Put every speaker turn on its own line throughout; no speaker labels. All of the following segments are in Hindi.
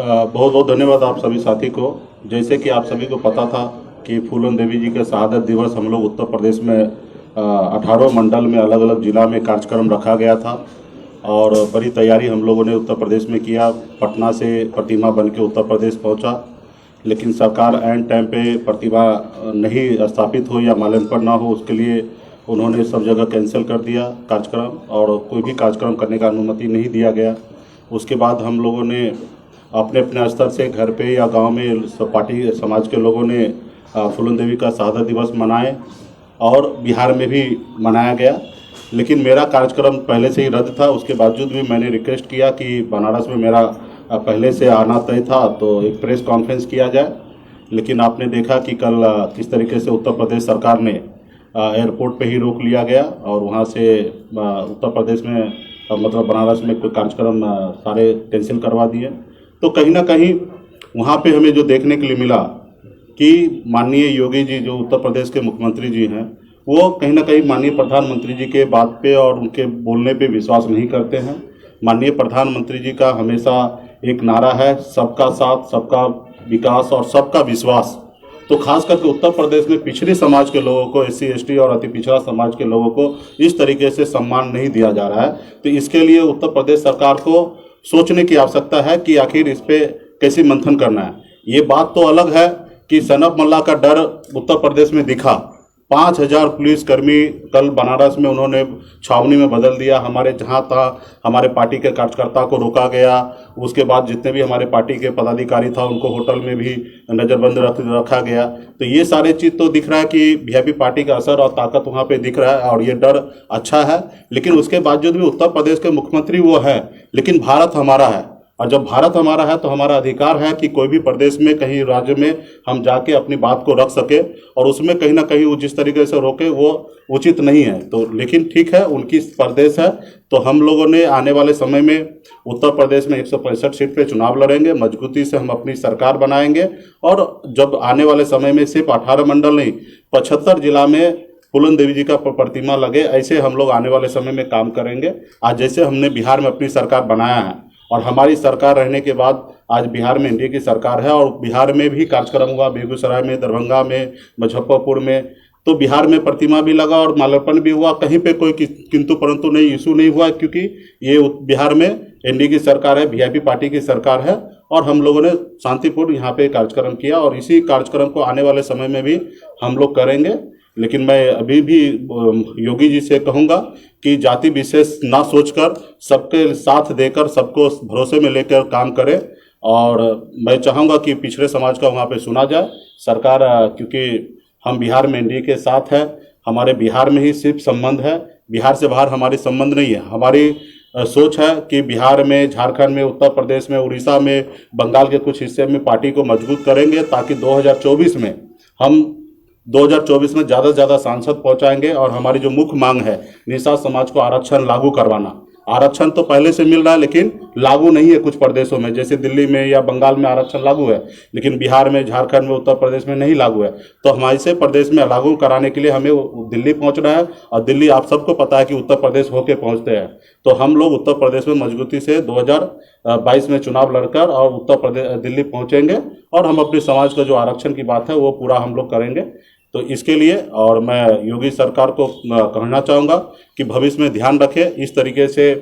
बहुत बहुत धन्यवाद आप सभी साथी को। जैसे कि आप सभी को पता था कि फूलन देवी जी के शहादत दिवस हम लोग उत्तर प्रदेश में 18 मंडल में अलग अलग जिला में कार्यक्रम रखा गया था और बड़ी तैयारी हम लोगों ने उत्तर प्रदेश में किया। पटना से प्रतिमा बन के उत्तर प्रदेश पहुंचा, लेकिन सरकार एंड टाइम पे प्रतिमा नहीं स्थापित हो या माल्यार्पण ना हो, उसके लिए उन्होंने सब जगह कैंसिल कर दिया कार्यक्रम और कोई भी कार्यक्रम करने का अनुमति नहीं दिया गया। उसके बाद हम लोगों ने अपने अपने स्तर से घर पे या गांव में पार्टी समाज के लोगों ने फूलन देवी का शहादत दिवस मनाए और बिहार में भी मनाया गया। लेकिन मेरा कार्यक्रम पहले से ही रद्द था, उसके बावजूद भी मैंने रिक्वेस्ट किया कि बनारस में मेरा पहले से आना तय था तो एक प्रेस कॉन्फ्रेंस किया जाए। लेकिन आपने देखा कि कल किस तरीके से उत्तर प्रदेश सरकार ने एयरपोर्ट पे ही रोक लिया गया और वहाँ से उत्तर प्रदेश में मतलब बनारस में कोई कार्यक्रम सारे कैंसिल करवा दिए। तो कहीं ना कहीं वहाँ पे हमें जो देखने के लिए मिला कि माननीय योगी जी जो उत्तर प्रदेश के मुख्यमंत्री जी हैं, वो कहीं ना कहीं माननीय प्रधानमंत्री जी के बात पे और उनके बोलने पे विश्वास नहीं करते हैं। माननीय प्रधानमंत्री जी का हमेशा एक नारा है, सबका साथ, सबका विकास और सबका विश्वास। तो खास करके उत्तर प्रदेश में पिछड़े समाज के लोगों को, SC ST और अति पिछड़ा समाज के लोगों को इस तरीके से सम्मान नहीं दिया जा रहा है। तो इसके लिए उत्तर प्रदेश सरकार को सोचने की आवश्यकता है कि आखिर इस पे कैसे मंथन करना है। ये बात तो अलग है कि सनब मल्ला का डर उत्तर प्रदेश में दिखा। 5000 पुलिसकर्मी कल बनारस में उन्होंने छावनी में बदल दिया। हमारे जहाँ था हमारे पार्टी के कार्यकर्ता को रोका गया। उसके बाद जितने भी हमारे पार्टी के पदाधिकारी था उनको होटल में भी नज़रबंद रखा गया। तो ये सारे चीज़ तो दिख रहा है कि VIP पार्टी का असर और ताकत वहाँ पे दिख रहा है और ये डर अच्छा है। लेकिन उसके बावजूद भी उत्तर प्रदेश के मुख्यमंत्री वो है, लेकिन भारत हमारा है और जब भारत हमारा है तो हमारा अधिकार है कि कोई भी प्रदेश में कहीं राज्य में हम जाके अपनी बात को रख सके और उसमें कहीं ना कहीं वो जिस तरीके से रोके वो उचित नहीं है। तो लेकिन ठीक है, उनकी प्रदेश है। तो हम लोगों ने आने वाले समय में उत्तर प्रदेश में 165 सीट पे चुनाव लड़ेंगे, मजबूती से हम अपनी सरकार बनाएंगे और जब आने वाले समय में सिर्फ 18 मंडल नहीं 75 जिला में फूलन देवी जी का प्रतिमा लगे, ऐसे हम लोग आने वाले समय में काम करेंगे। आज जैसे हमने बिहार में अपनी सरकार बनाया है और हमारी सरकार रहने के बाद आज बिहार में NDA की सरकार है और बिहार में भी कार्यक्रम हुआ, बेगूसराय में, दरभंगा में, मुजफ्फरपुर में। तो बिहार में प्रतिमा भी लगा और माल्यार्पण भी हुआ। कहीं पे कोई किंतु परंतु नहीं, इशू नहीं हुआ, क्योंकि ये बिहार में NDA की सरकार है, VIP पार्टी की सरकार है और हम लोगों ने शांतिपूर्ण यहाँ पे कार्यक्रम किया और इसी कार्यक्रम को आने वाले समय में भी हम लोग करेंगे। लेकिन मैं अभी भी योगी जी से कहूँगा कि जाति विशेष ना सोचकर सबके साथ देकर सबको भरोसे में लेकर काम करें और मैं चाहूँगा कि पिछड़े समाज का वहाँ पे सुना जाए। सरकार क्योंकि हम बिहार में NDA के साथ है, हमारे बिहार में ही सिर्फ संबंध है, बिहार से बाहर हमारी संबंध नहीं है। हमारी सोच है कि बिहार में, झारखंड में, उत्तर प्रदेश में, उड़ीसा में, बंगाल के कुछ हिस्से में पार्टी को मजबूत करेंगे ताकि 2024 में हम 2024 में ज़्यादा से ज़्यादा सांसद पहुंचाएंगे। और हमारी जो मुख्य मांग है निषाद समाज को आरक्षण लागू करवाना। आरक्षण तो पहले से मिल रहा है लेकिन लागू नहीं है कुछ प्रदेशों में, जैसे दिल्ली में या बंगाल में आरक्षण लागू है लेकिन बिहार में, झारखंड में, उत्तर प्रदेश में नहीं लागू है। तो हमारे से प्रदेश में लागू कराने के लिए हमें दिल्ली पहुंचना है और दिल्ली आप सबको पता है कि उत्तर प्रदेश होके पहुंचते हैं। तो हम लोग उत्तर प्रदेश में मजबूती से 2022 में चुनाव लड़कर और उत्तर प्रदेश दिल्ली पहुंचेंगे और हम अपने समाज का जो आरक्षण की बात है वो पूरा हम लोग करेंगे। तो इसके लिए और मैं योगी सरकार को कहना चाहूँगा कि भविष्य में ध्यान रखें, इस तरीके से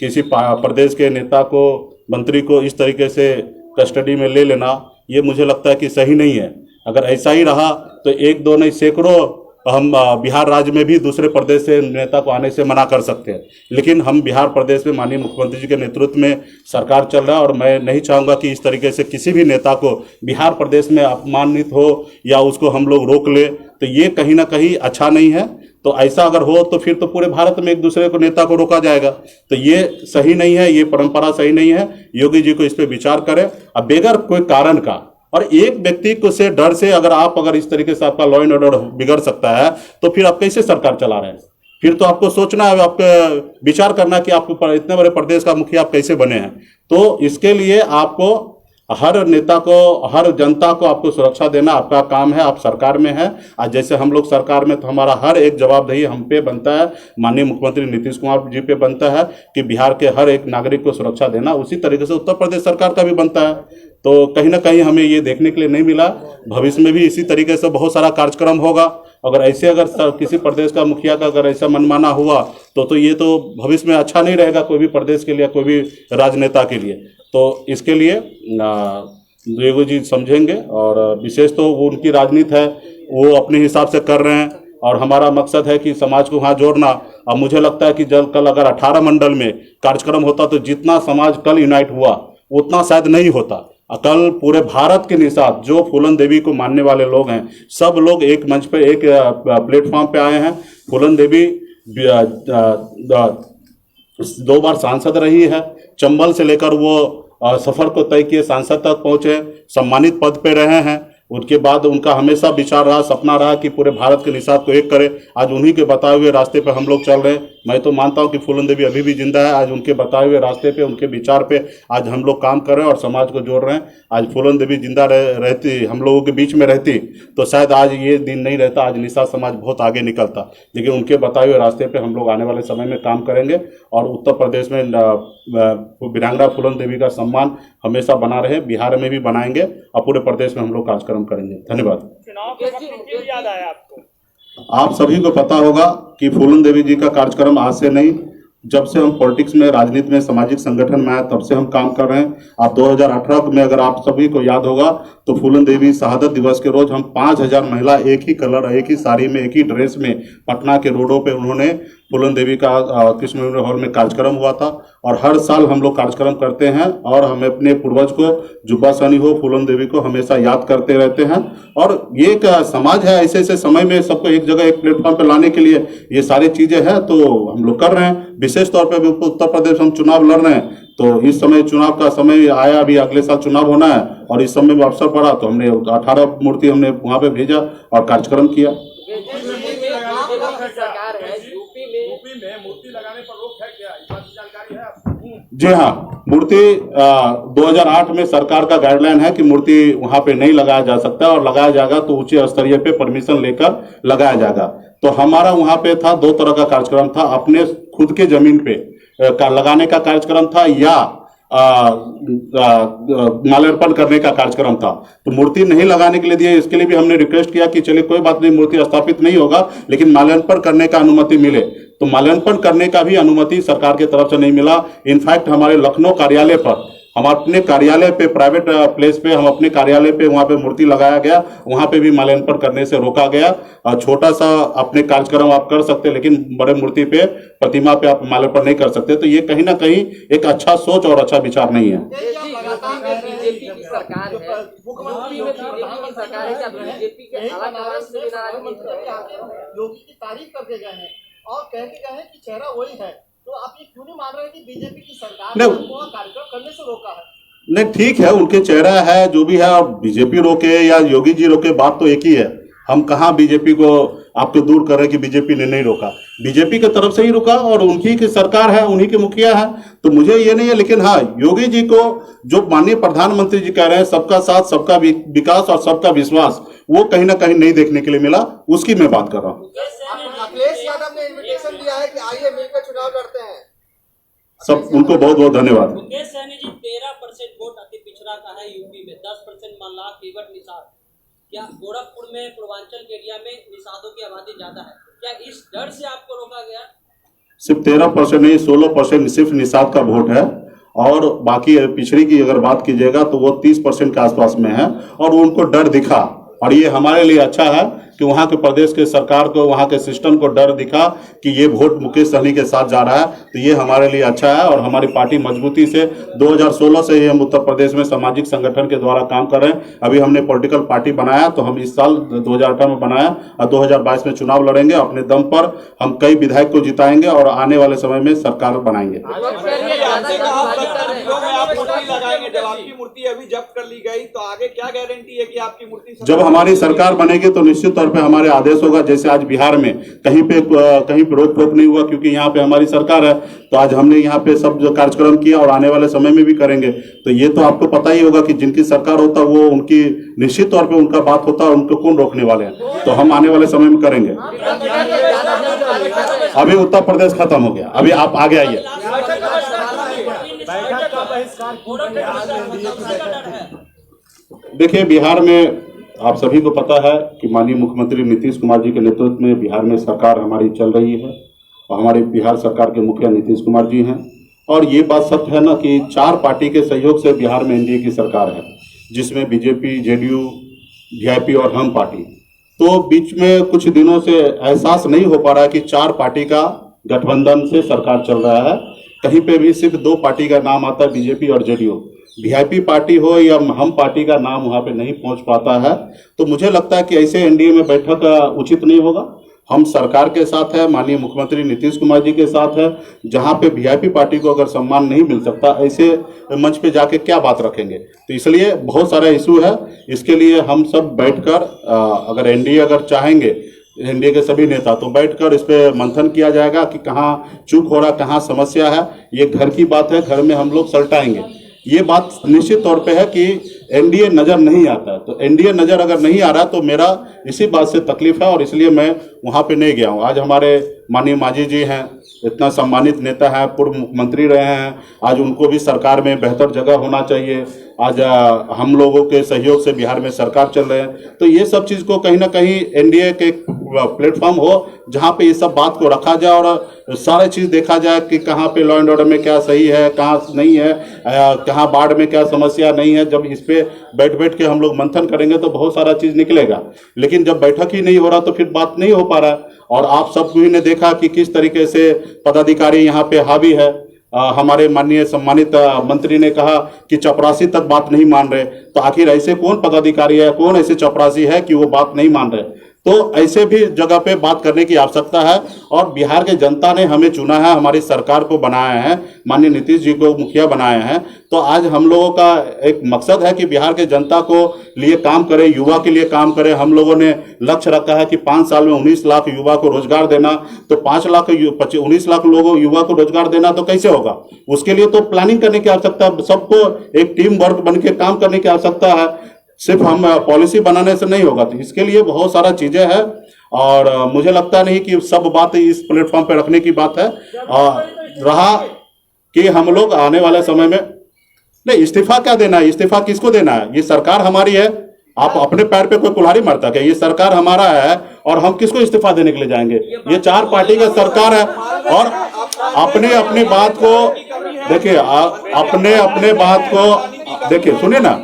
किसी प्रदेश के नेता को, मंत्री को इस तरीके से कस्टडी में ले लेना ये मुझे लगता है कि सही नहीं है। अगर ऐसा ही रहा तो एक दो नहीं सैकड़ों हम बिहार राज्य में भी दूसरे प्रदेश से नेता को आने से मना कर सकते हैं। लेकिन हम बिहार प्रदेश में माननीय मुख्यमंत्री जी के नेतृत्व में सरकार चल रहा है और मैं नहीं चाहूँगा कि इस तरीके से किसी भी नेता को बिहार प्रदेश में अपमानित हो या उसको हम लोग रोक ले। तो ये कहीं ना कहीं अच्छा नहीं है। तो ऐसा अगर हो तो फिर तो पूरे भारत में एक दूसरे को नेता को रोका जाएगा, तो ये सही नहीं है, ये परंपरा सही नहीं है। योगी जी को इस पर विचार करें। अब बगैर कोई कारण का और एक व्यक्ति को से डर से अगर इस तरीके से आपका लॉ एंड ऑर्डर बिगड़ सकता है तो फिर आप कैसे सरकार चला रहे हैं? फिर तो आपको सोचना है, आपको विचार करना कि आपको इतने बड़े प्रदेश का मुखिया आप कैसे बने हैं। तो इसके लिए आपको हर नेता को, हर जनता को आपको सुरक्षा देना आपका काम है। आप सरकार में है, आज जैसे हम लोग सरकार में, तो हमारा हर एक जवाबदेही हम पे बनता है, माननीय मुख्यमंत्री नीतीश कुमार जी पे बनता है कि बिहार के हर एक नागरिक को सुरक्षा देना। उसी तरीके से उत्तर प्रदेश सरकार का भी बनता है। तो कहीं ना कहीं हमें ये देखने के लिए नहीं मिला। भविष्य में भी इसी तरीके से बहुत सारा कार्यक्रम होगा। अगर ऐसे किसी प्रदेश का मुखिया का अगर ऐसा मनमाना हुआ तो ये तो भविष्य में अच्छा नहीं रहेगा कोई भी प्रदेश के लिए, कोई भी राजनेता के लिए। तो इसके लिए देवेगौड़ा जी समझेंगे, और विशेष तो वो उनकी राजनीति है, वो अपने हिसाब से कर रहे हैं, और हमारा मकसद है कि समाज को वहाँ जोड़ना। अब मुझे लगता है कि जब कल अगर 18 मंडल में कार्यक्रम होता तो जितना समाज कल यूनाइट हुआ उतना शायद नहीं होता। कल पूरे भारत के निसाथ जो फूलन देवी को मानने वाले लोग हैं, सब लोग एक मंच पे, एक प्लेटफॉर्म पे आए हैं। फूलन देवी 2 बार सांसद रही है। चंबल से लेकर वो सफर को तय किए सांसद तक पहुंचे, सम्मानित पद पे रहे हैं। उसके बाद उनका हमेशा विचार रहा, सपना रहा कि पूरे भारत के निसाथ को एक करे। आज उन्हीं के बताए हुए रास्ते पे हम लोग चल रहे हैं। मैं तो मानता हूं कि फूलन देवी अभी भी जिंदा है। आज उनके बताए हुए रास्ते पे, उनके विचार पे आज हम लोग काम कर रहे हैं और समाज को जोड़ रहे हैं। आज फूलन देवी जिंदा रहती, हम लोगों के बीच में रहती, तो शायद आज ये दिन नहीं रहता, आज निसाथ समाज बहुत आगे निकलता। लेकिन उनके बताए हुए रास्ते पे हम लोग आने वाले समय में काम करेंगे, और उत्तर प्रदेश में वीरांगना फूलन देवी का सम्मान हमेशा बना रहे, बिहार में भी बनाएंगे, और पूरे प्रदेश में हम लोग कार्यक्रम करेंगे। धन्यवाद।
चुनाव के वक्त क्यों याद आया आपको?
आप सभी को पता होगा कि फूलन देवी जी का कार्यक्रम आज से नहीं, जब से हम पॉलिटिक्स में, राजनीति में, सामाजिक संगठन में आए तब से हम काम कर रहे हैं। आप 2018 में अगर आप सभी को याद होगा तो फूलन देवी शहादत दिवस के रोज हम 5000 महिला एक ही कलर, एक ही साड़ी में, एक ही ड्रेस में पटना के रोडों पे उन्होंने फूलन देवी का कृष्ण मेमोरियल हॉल में कार्यक्रम हुआ था। और हर साल हम लोग कार्यक्रम करते हैं, और हम अपने पूर्वज को, जुब्बा सहनी हो, फूलन देवी को हमेशा याद करते रहते हैं। और ये एक समाज है, ऐसे ऐसे समय में सबको एक जगह, एक प्लेटफॉर्म पे लाने के लिए ये सारी चीजें हैं, तो हम लोग कर रहे हैं। विशेष तौर पर उत्तर प्रदेश हम चुनाव लड़ रहे हैं, तो इस समय चुनाव का समय आया, अभी अगले साल चुनाव होना है, और इस समय में अवसर पड़ा तो हमने 18 मूर्ति हमने वहां पे भेजा और कार्यक्रम किया।
यूपी में मूर्ति लगाने पर रोक है क्या? इस बात की जानकारी है आपको?
जी हाँ, मूर्ति 2008 में सरकार का गाइडलाइन है कि मूर्ति वहां पे नहीं लगाया जा सकता, और लगाया जाएगा तो उच्च स्तरीय पे परमिशन लेकर लगाया जाएगा। तो हमारा वहां पे था 2 तरह का कार्यक्रम था, अपने खुद के जमीन पे लगाने का कार्यक्रम था, या माल्यार्पण करने का कार्यक्रम था। तो मूर्ति नहीं लगाने के लिए दिए, इसके लिए भी हमने रिक्वेस्ट किया कि चलिए कोई बात नहीं, मूर्ति स्थापित नहीं होगा, लेकिन माल्यार्पण करने का अनुमति मिले। तो माल्यार्पण करने का भी अनुमति सरकार की तरफ से नहीं मिला। इनफैक्ट हमारे लखनऊ कार्यालय पर, हम अपने कार्यालय पे, प्राइवेट प्लेस पे, हम अपने कार्यालय पे वहां पे मूर्ति लगाया गया, वहां पे भी माल्यार्पण करने से रोका गया। छोटा सा अपने कार्यक्रम आप कर सकते, लेकिन बड़े मूर्ति पे, प्रतिमा पे आप माल्यार्पण नहीं कर सकते। तो ये कहीं ना कहीं एक अच्छा सोच और अच्छा विचार नहीं है।
बीजेपी की सरकार है, मुख्यमंत्री में बीजेपी की सरकार है, क्या बीजेपी के
योगी की तारीफ करके गए हैं और कह के गए हैं कि चेहरा वही है, तो आप ये क्यों नहीं मान रहे कि बीजेपी की सरकार ने उनको कार्यक्रम करने से रोका है?
नहीं, ठीक है, उनके चेहरा है, जो भी है, और बीजेपी रोके या योगी जी रोके, बात तो एक ही है। हम कहाँ बीजेपी को आपको दूर कर रहे हैं कि बीजेपी ने नहीं रोका, बीजेपी की तरफ से ही रुका, और उनकी की सरकार है, उन्हीं के मुखिया है, तो मुझे ये नहीं है। लेकिन हाँ, योगी जी को जो माननीय प्रधानमंत्री जी कह रहे हैं, सबका साथ, सबका विकास और सबका विश्वास, वो कहीं ना कहीं नहीं देखने के लिए मिला, उसकी मैं बात कर रहा हूँ।
अखिलेश यादव ने इन्विटेशन दिया है कि आइए मिलकर चुनाव लड़ते हैं।
सब उनको बहुत बहुत धन्यवाद।
मुकेश सहनी जी, 13% वोट अति पिछड़ा का है यूपी में, 10% मामला केवट निषाद। क्या गोरखपुर में, पूर्वांचल के एरिया में निषादों की आबादी ज्यादा है, क्या इस डर से आपको रोका गया?
सिर्फ 13% नहीं, 16% सिर्फ निषाद का वोट है, और बाकी पिछड़ी की अगर बात कीजिएगा तो वो 30% के आसपास में है, और उनको डर दिखा। और ये हमारे लिए अच्छा है कि वहाँ के प्रदेश के सरकार को, वहाँ के सिस्टम को डर दिखा कि ये वोट मुकेश सहनी के साथ जा रहा है, तो ये हमारे लिए अच्छा है। और हमारी पार्टी मजबूती से 2016 से ही हम उत्तर प्रदेश में सामाजिक संगठन के द्वारा काम कर रहे हैं। अभी हमने पॉलिटिकल पार्टी बनाया, तो हम इस साल 2018 में बनाया, और 2022 में चुनाव लड़ेंगे। अपने दम पर हम कई विधायक को जिताएंगे और आने वाले समय में सरकार बनाएंगे।
जब आपकी मूर्ति अभी जब्त कर ली गई तो आगे क्या गारंटी है कि आपकी मूर्ति?
जब हमारी सरकार बनेगी तो निश्चित तौर तौर पे हमारे आदेश होगा। जैसे आज बिहार में कहीं पे रोक टोक नहीं हुआ, क्योंकि यहाँ पे हमारी सरकार है, तो आज हमने यहाँ पे सब जो कार्यक्रम किया और आने वाले समय में भी करेंगे। तो ये तो आपको पता ही होगा कि जिनकी सरकार होता है वो उनकी निश्चित तौर पे उनका बात होता है, उनको कौन रोकने वाले हैं। तो हम आने वाले समय में करेंगे। अभी उत्तर प्रदेश खत्म हो गया, अभी आप आगे आइए। देखिए, बिहार में आप सभी को पता है कि माननीय मुख्यमंत्री नीतीश कुमार जी के नेतृत्व में बिहार में सरकार हमारी चल रही है और हमारी बिहार सरकार के मुखिया नीतीश कुमार जी हैं। और ये बात सत्य है ना कि 4 पार्टी के सहयोग से बिहार में एनडीए की सरकार है, जिसमें बीजेपी, जेडीयू, वीआईपी और हम पार्टी। तो बीच में कुछ दिनों से एहसास नहीं हो पा रहा है कि 4 पार्टी का गठबंधन से सरकार चल रहा है। कहीं पे भी सिर्फ 2 पार्टी का नाम आता है, बीजेपी और जेडीयू। वीआईपी पार्टी हो या हम पार्टी का नाम वहां पे नहीं पहुंच पाता है। तो मुझे लगता है कि ऐसे एनडीए में बैठक उचित नहीं होगा। हम सरकार के साथ है, माननीय मुख्यमंत्री नीतीश कुमार जी के साथ है। जहां पे वीआईपी पार्टी को अगर सम्मान नहीं मिल सकता, ऐसे मंच पे जाके क्या बात रखेंगे। तो इसलिए बहुत सारा इशू है। इसके लिए हम सब बैठकर अगर एनडीए अगर चाहेंगे, एनडीए के सभी नेता, तो बैठकर इस पे मंथन किया जाएगा कि कहाँ चूक हो रहा, कहाँ समस्या है। ये घर की बात है, घर में हम लोग सलटाएंगे। ये बात निश्चित तौर पे है कि एनडीए नजर नहीं आता है। तो एनडीए नजर अगर नहीं आ रहा तो मेरा इसी बात से तकलीफ है और इसलिए मैं वहाँ पे नहीं गया हूँ। आज हमारे माननीय मांझी जी हैं, इतना सम्मानित नेता है, पूर्व मुख्यमंत्री रहे हैं। आज उनको भी सरकार में बेहतर जगह होना चाहिए। आज हम लोगों के सहयोग से बिहार में सरकार चल रहे हैं। तो ये सब चीज़ को कहीं ना कहीं एनडीए के प्लेटफॉर्म हो जहाँ पे ये सब बात को रखा जाए और सारा चीज़ देखा जाए कि कहाँ पे लॉ एंड ऑर्डर में क्या सही है, कहाँ नहीं है, कहाँ बाढ़ में क्या समस्या नहीं है। जब इस पे बैठ के हम लोग मंथन करेंगे तो बहुत सारा चीज़ निकलेगा। लेकिन जब बैठक ही नहीं हो रहा तो फिर बात नहीं हो पा रहा है। और आप सब भी ने देखा कि किस तरीके से पदाधिकारी यहाँ पे हावी है। हमारे माननीय सम्मानित मंत्री ने कहा कि चपरासी तक बात नहीं मान रहे। तो आखिर ऐसे कौन पदाधिकारी है, कौन ऐसे चपरासी है कि वो बात नहीं मान रहे। तो ऐसे भी जगह पे बात करने की आवश्यकता है। और बिहार के जनता ने हमें चुना है, हमारी सरकार को बनाया है, माननीय नीतीश जी को मुखिया बनाया है। तो आज हम लोगों का एक मकसद है कि बिहार के जनता को लिए काम करें, युवा के लिए काम करें। हम लोगों ने लक्ष्य रखा है कि 5 साल में 19 लाख युवा को रोजगार देना। तो 19 लाख लोगों युवा को रोजगार देना तो कैसे होगा? उसके लिए तो प्लानिंग करने की आवश्यकता है, सबको एक टीम वर्क बन के काम करने की आवश्यकता है। सिर्फ हम पॉलिसी बनाने से नहीं होगा। तो इसके लिए बहुत सारा चीजें हैं और मुझे लगता नहीं कि सब बात इस प्लेटफॉर्म पे रखने की बात है। रहा कि हम लोग आने वाले समय में नहीं, इस्तीफा क्या देना है, इस्तीफा किसको देना है? ये सरकार हमारी है। आप अपने पैर पे कोई कुल्हाड़ी मारता क्या? ये सरकार हमारा है और हम किसको इस्तीफा देने के लिए जाएंगे? ये 4 पार्टी का सरकार है और अपनी बात को देखिए, अपने बात को देखिए, सुनिए ना,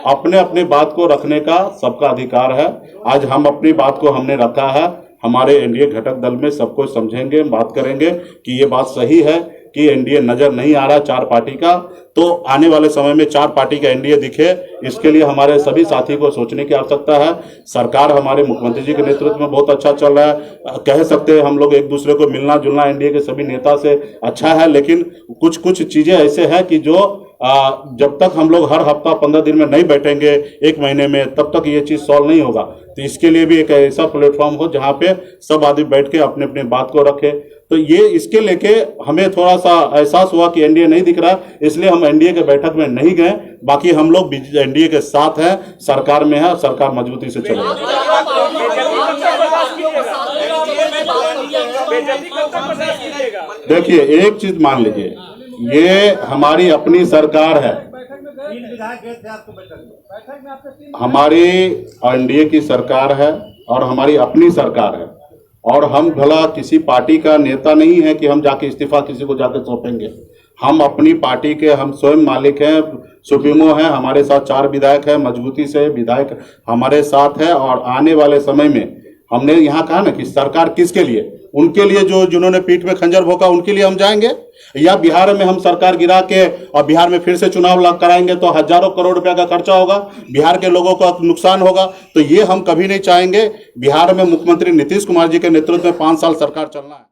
अपने बात को रखने का सबका अधिकार है। आज हम अपनी बात को हमने रखा है। हमारे एनडीए घटक दल में सबको समझेंगे, बात करेंगे कि ये बात सही है कि एनडीए नजर नहीं आ रहा 4 पार्टी का। तो आने वाले समय में 4 पार्टी का एनडीए दिखे, इसके लिए हमारे सभी साथी को सोचने की आवश्यकता है। सरकार हमारे मुख्यमंत्री जी के नेतृत्व में बहुत अच्छा चल रहा है। कह सकते हैं हम लोग एक दूसरे को मिलना जुलना एनडीए के सभी नेता से अच्छा है। लेकिन कुछ चीजें ऐसे हैं कि जो जब तक हम लोग हर हफ्ता 15 दिन में नहीं बैठेंगे, 1 महीने में, तब तक ये चीज सॉल्व नहीं होगा। तो इसके लिए भी एक ऐसा प्लेटफॉर्म हो जहाँ पे सब आदमी बैठ के अपने बात को रखे। तो ये इसके लेके हमें थोड़ा सा एहसास हुआ कि एनडीए नहीं दिख रहा, इसलिए हम एनडीए के बैठक में नहीं गए। बाकी हम लोग एनडीए के साथ हैं, सरकार में है, सरकार मजबूती से चलेगी। देखिए, एक चीज मान लीजिए, ये हमारी अपनी सरकार है, हमारी एनडीए की सरकार है और हमारी अपनी सरकार है। और हम भला किसी पार्टी का नेता नहीं है कि हम जाके इस्तीफा किसी को जाके सौंपेंगे। हम अपनी पार्टी के हम स्वयं मालिक हैं, सुप्रीमो हैं। हमारे साथ 4 विधायक हैं, मजबूती से विधायक हमारे साथ है। और आने वाले समय में हमने यहाँ कहा ना कि सरकार किसके लिए, उनके लिए जो जिन्होंने पीठ में खंजर भोंका उनके लिए हम जाएंगे। या बिहार में हम सरकार गिरा के और बिहार में फिर से चुनाव कराएंगे तो हजारों करोड़ रुपया का खर्चा होगा, बिहार के लोगों का नुकसान होगा। तो ये हम कभी नहीं चाहेंगे। बिहार में मुख्यमंत्री नीतीश कुमार जी के नेतृत्व में 5 साल सरकार चलना है।